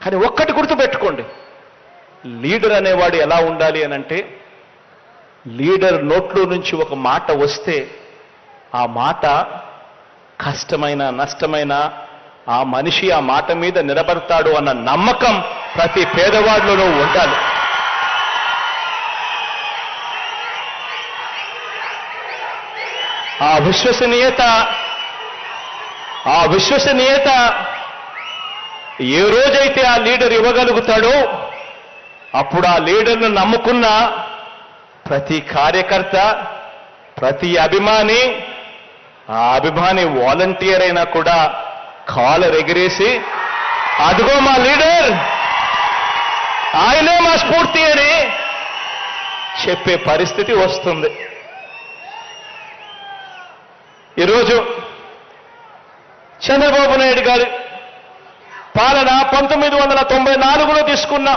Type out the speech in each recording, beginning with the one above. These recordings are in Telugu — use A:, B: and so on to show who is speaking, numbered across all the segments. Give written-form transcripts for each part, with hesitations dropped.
A: కానీ ఒక్కటి గుర్తుపెట్టుకోండి, లీడర్ అనేవాడు ఎలా ఉండాలి అనంటే, లీడర్ నోట్లో నుంచి ఒక మాట వస్తే ఆ మాట కష్టమైన నష్టమైన ఆ మనిషి ఆ మాట మీద నిలబడతాడు అన్న నమ్మకం ప్రతి పేదవాడిలోనూ ఉండాలి. ఆ విశ్వసనీయత ఏ రోజైతే ఆ లీడర్ ఇవ్వగలుగుతాడో అప్పుడు ఆ లీడర్ను నమ్ముకున్న ప్రతి కార్యకర్త, ప్రతి అభిమాని, ఆ అభిమాని వాలంటీర్ అయినా కూడా కాలర్ ఎగిరేసి అదిగో మా లీడర్, ఆయనే మా స్ఫూర్తి అని చెప్పే పరిస్థితి వస్తుంది. ఈరోజు చంద్రబాబు నాయుడు గారి పాలన 1994లో తీసుకున్నా,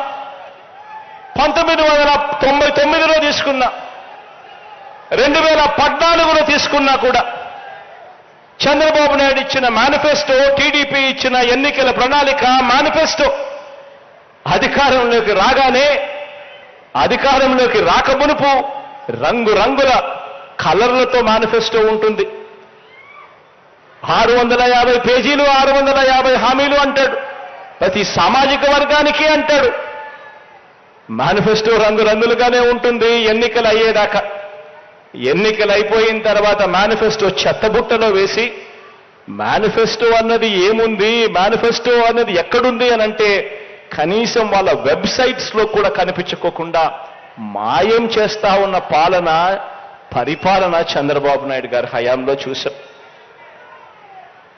A: 1999లో తీసుకున్నా, 2014లో తీసుకున్నా కూడా చంద్రబాబు నాయుడు ఇచ్చిన మేనిఫెస్టో, టీడీపీ ఇచ్చిన ఎన్నికల ప్రణాళిక మేనిఫెస్టో అధికారంలోకి రాగానే, అధికారంలోకి రాకమునుపు రంగురంగుల కలర్లతో మేనిఫెస్టో ఉంటుంది. 650 పేజీలు, 650 హామీలు అంటాడు. ప్రతి సామాజిక వర్గానికి అంటాడు. మేనిఫెస్టో రంగురంగులుగానే ఉంటుంది ఎన్నికలు అయ్యేదాకా. ఎన్నికలు అయిపోయిన తర్వాత మేనిఫెస్టో చెత్తబుట్టలో వేసి, మేనిఫెస్టో అన్నది ఏముంది, మేనిఫెస్టో అన్నది ఎక్కడుంది అని అంటే కనీసం వాళ్ళ వెబ్సైట్స్లో కూడా కనిపించుకోకుండా మాయం చేస్తా ఉన్న పరిపాలన చంద్రబాబు నాయుడు గారి హయాంలో చూశాం.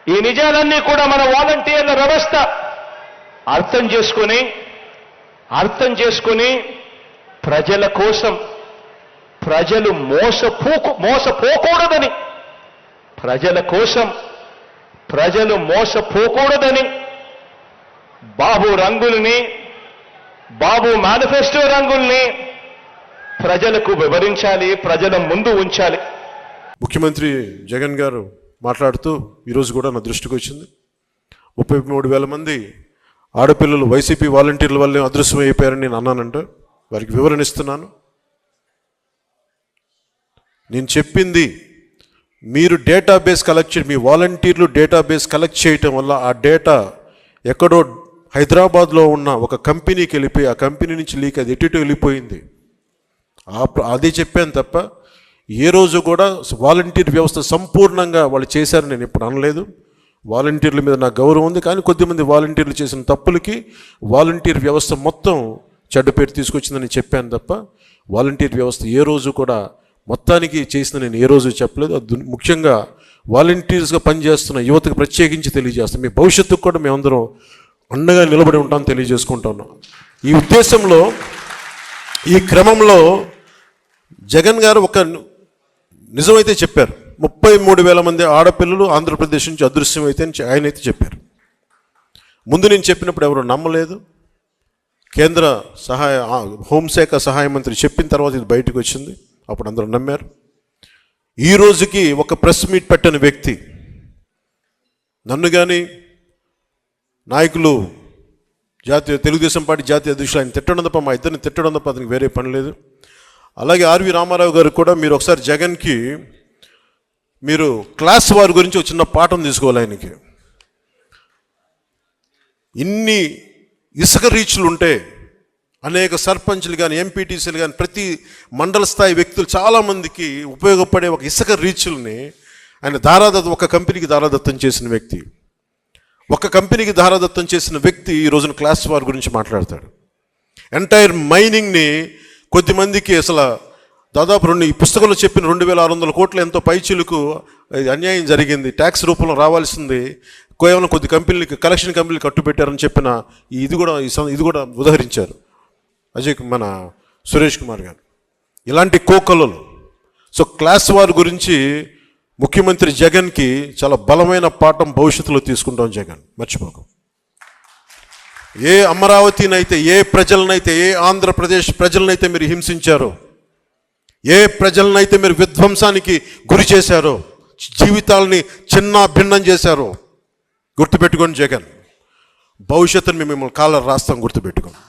A: ఈ నిజాలన్నీ కూడా మన వాలంటీర్ల వ్యవస్థ అర్థం చేసుకొని ప్రజల కోసం, ప్రజలు మోసపోకూడదని, ప్రజల కోసం ప్రజలు మోసపోకూడదని బాబు మేనిఫెస్టో రంగుల్ని ప్రజలకు వివరించాలి, ప్రజల ముందు ఉంచాలి.
B: ముఖ్యమంత్రి జగన్ గారు మాట్లాడుతూ ఈరోజు కూడా నా దృష్టికి వచ్చింది, 33,000 మంది ఆడపిల్లలు వైసీపీ వాలంటీర్ల వల్లే అదృశ్యం అయిపోయారని నేను అన్నానంటే వారికి వివరణ ఇస్తున్నాను. నేను చెప్పింది, మీరు డేటాబేస్ కలెక్ట్ చేయండి, మీ వాలంటీర్లు డేటాబేస్ కలెక్ట్ చేయటం వల్ల ఆ డేటా ఎక్కడో హైదరాబాద్లో ఉన్న ఒక కంపెనీకి వెళ్ళిపోయి, ఆ కంపెనీ నుంచి లీక్ అది ఎటు వెళ్ళిపోయింది. అదే చెప్పాను తప్ప ఏ రోజు కూడా వాలంటీర్ వ్యవస్థ సంపూర్ణంగా వాళ్ళు చేశారని నేను ఎప్పుడు అనలేదు. వాలంటీర్ల మీద నాకు గౌరవం ఉంది, కానీ కొద్దిమంది వాలంటీర్లు చేసిన తప్పులకి వాలంటీర్ వ్యవస్థ మొత్తం చెడ్డ పేరు తీసుకొచ్చిందని చెప్పాను తప్ప వాలంటీర్ వ్యవస్థ ఏ రోజు కూడా మొత్తానికి చేసిన నేను ఏ రోజు చెప్పలేదు. ముఖ్యంగా వాలంటీర్స్గా పనిచేస్తున్న యువతకు ప్రత్యేకించి తెలియజేస్తాం, మీ భవిష్యత్తుకు కూడా మేమందరం అండగా నిలబడి ఉంటామని తెలియజేసుకుంటున్నాం. ఈ ఉద్దేశంలో, ఈ క్రమంలో జగన్ గారు ఒక నిజమైతే చెప్పారు, 33,000 మంది ఆడపిల్లలు ఆంధ్రప్రదేశ్ నుంచి అదృశ్యం అయితే ఆయనైతే చెప్పారు. ముందు నేను చెప్పినప్పుడు ఎవరు నమ్మలేదు. కేంద్ర హోంశాఖ సహాయ మంత్రి చెప్పిన తర్వాత ఇది బయటకు వచ్చింది, అప్పుడు అందరూ నమ్మారు. ఈ రోజుకి ఒక ప్రెస్ మీట్ పెట్టని వ్యక్తి నన్ను కానీ నాయకులు తెలుగుదేశం పార్టీ జాతీయ అధ్యక్షులు ఆయన తిట్టడం తప్ప, మా ఇద్దరిని తిట్టడం తప్ప అతనికి వేరే పని లేదు. అలాగే ఆర్వి రామారావు గారు కూడా మీరు ఒకసారి జగన్కి మీరు క్లాస్ వార్ గురించి ఒక చిన్న పాఠం తీసుకోవాలి. ఆయనకి ఇన్ని ఇసుక రీచ్లు ఉంటే అనేక సర్పంచ్లు కానీ ఎంపీటీసీలు కానీ ప్రతి మండల స్థాయి వ్యక్తులు చాలామందికి ఉపయోగపడే ఒక ఇసుక రీచ్ల్ని ఆయన ఒక కంపెనీకి దారాదత్తం చేసిన వ్యక్తి. ఒక కంపెనీకి దారాదత్తం చేసిన వ్యక్తి ఈ రోజున క్లాస్ వార్ గురించి మాట్లాడతాడు. ఎంటైర్ మైనింగ్ని కొద్దిమందికి అసలు దాదాపు ఈ పుస్తకంలో చెప్పిన 2,600 కోట్ల ఎంతో పైచిలుకు అన్యాయం జరిగింది, ట్యాక్స్ రూపంలో రావాల్సింది కేవలం కొద్ది కంపెనీలకి, కలెక్షన్ కంపెనీలు కట్టుబెట్టారని చెప్పిన ఇది కూడా ఉదహరించారు మన సురేష్ కుమార్ గారు. ఇలాంటి కోకలలు. సో క్లాస్ వార్ గురించి ముఖ్యమంత్రి జగన్కి చాలా బలమైన పాఠం భవిష్యత్తులో తీసుకుంటాం. జగన్ మర్చిపోకు. ఏ అమరావతినైతే, ఏ ప్రజలనైతే, ఏ ఆంధ్రప్రదేశ్ ప్రజలనైతే మీరు హింసించారో, ఏ ప్రజలనైతే మీరు విధ్వంసానికి గురి చేశారో, జీవితాలని చిన్న భిన్నం చేశారో గుర్తుపెట్టుకోండి. జగన్ భవిష్యత్తును మేము మిమ్మల్ని కాలర్ రాస్తాం, గుర్తుపెట్టుకోండి.